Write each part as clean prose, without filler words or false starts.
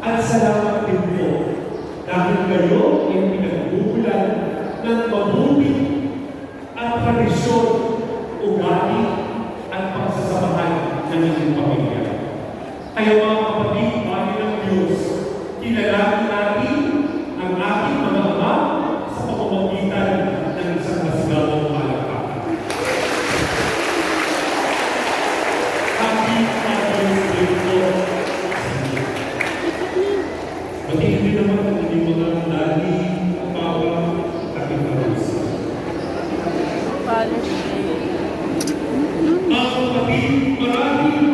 At salamat din po dahil kayo ay pinagbubulan ng mabuti at tradisyon, ugali at pagsasamahan ng inyong pamilya. Kaya mga kapatid, bayan ng Diyos, kinalangin natin ang ating mga ama sa pamamagitan ng isang masigawang palakpakan. Happy Father's Day po sa inyo. Pati hindi naman ang inyong mga dali, papa, at ikarusa. Father's Day. Mga kapatid, maraming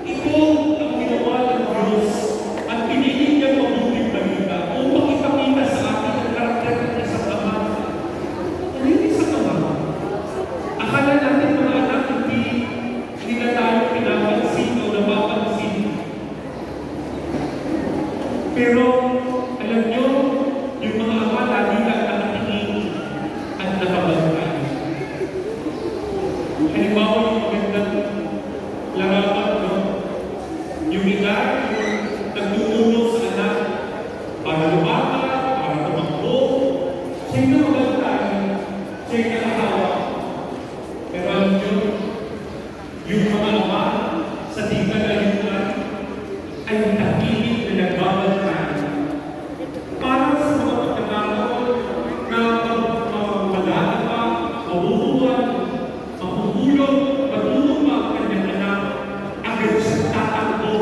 ito ang ginawa ng Diyos at pinili niyang mabuting balita upang ipakita sa atin ang karakter ng isang ama. Ano yung isang ama? Akala natin mga anak, hindi nila tayo pinapansin o napapansin. Pero, alam nyo, yung mga ama lagi lang nakatingin at nakabantay. Halimbawa, yung magandang larawan, no? Yung iba, nagtutulong sa anak para lumakad, para tumakbo. Siya yung magandang, siya yung nakakawa. Pero alam nyo, yung mga ama sa tingnan na yun ay tahimik na nagbabantay para sa mga pagkakataon na madaan pa, mabubuhan, mapuhulog, matulog pa ang kanyang anak, agad siya tatakbo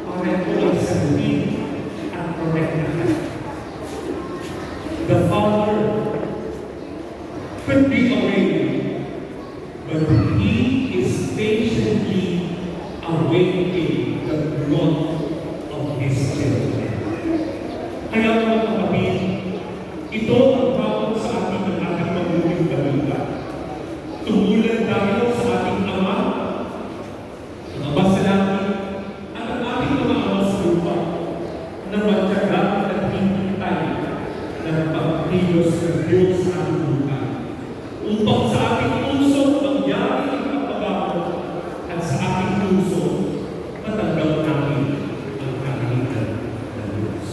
para ito ay sagutin at protektahan. The Father could be away, but He is patiently awaiting the growth of His children. Kaya mga kapatid, ito ang tawag sa atin ng ating mabuting balita. Tumulan tayo sa ating Ama, ang Ama sa langit, at ang ating mga ama sa lupa, na magtyaga at hintay ng pagkilos ng Diyos sa ating lupa, upang sa ating puso mangyari ang pagbabago at sa ating puso matanggap natin ang kaharian ng Diyos.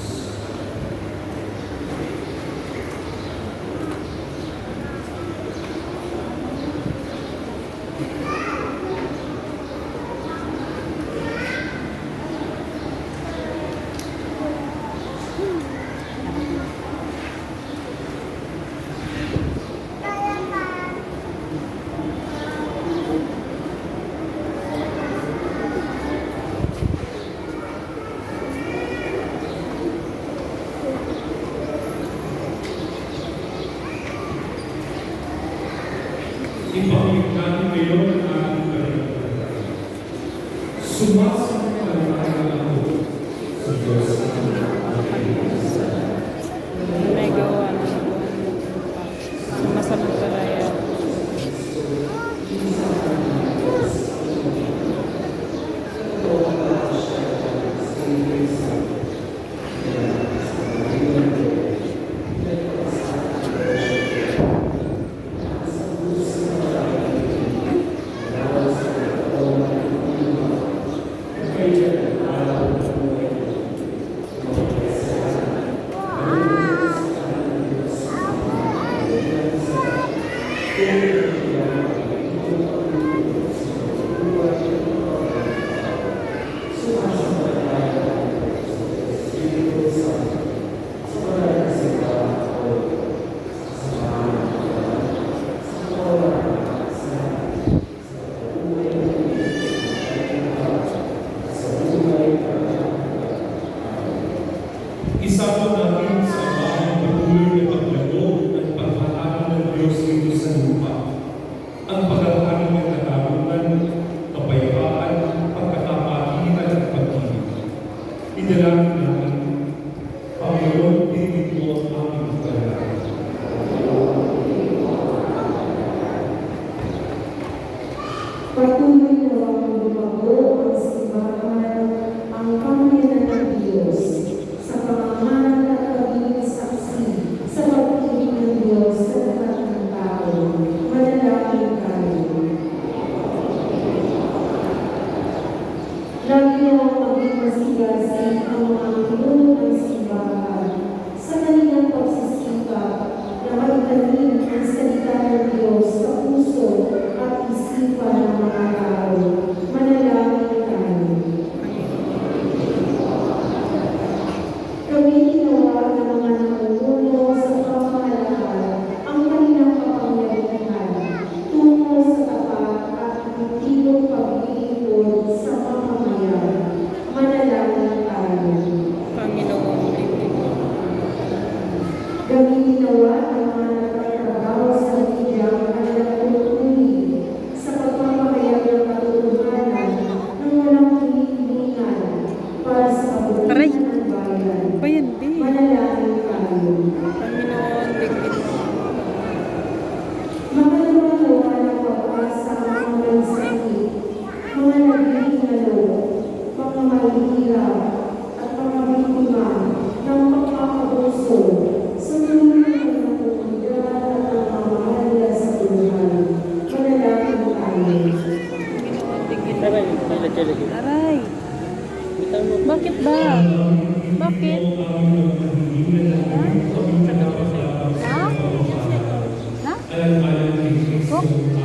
Ipamit natin ngayon ang ating balita. Sumasampalataya ako sa Diyos May gawa na sumasampalataya. Isama natin sa amahang patuloy na paglago at paghahain ng Diyos dito sa lupa. Ang paghahain ng katarungan, kapayapaan, pagkakapagitan at pag-ibig. Idalangin natin, Panginoon, dinig mo ang aming panalangin. Patuloy na ang lumago ang simbahan, ang pamilya ng Diyos, sa pamamahan at pagiging saksi sa pag-ibig ng Diyos sa lahat ng tao. Manalangin tayo. Lagi ang pag-ibig masigasig ang mga pinuno ng simbahan sa kanilang pagsisikap na magdating ang salita ng Diyos sa puso at isipan ng mga tao. Manalangin tayo. Gamitin nawa ng mga namumuno sa pamahalaan ang kanilang kapangyarihan tungo sa tapat at aktiibong paglilingkod sa mamamayan. Manalangin tayo. Panginoon, tingin mo. Gamitin nawa ang mga nagtatrabaho sa bidyang kanilang tutulong sa pagpapahayag ng katotohanan ng walang pinipilingan para sa Aray! kabutihan ng bayan. Ba yan, B? Manalangin tayo. Panginoon, tingin mo. Makaluluwa ng pag-asa ang mga may sakit, mga naghihingalo, mga mahihirap, at mga biktima ng pagkakabuso sa tulong ng komunidad at ng pamahal nila sa buhay. Manalangin tayo. Panginoon, tingin mo. Aray, Aray! Bakit ba? Bakit? Ha? Ha? Na? Cook?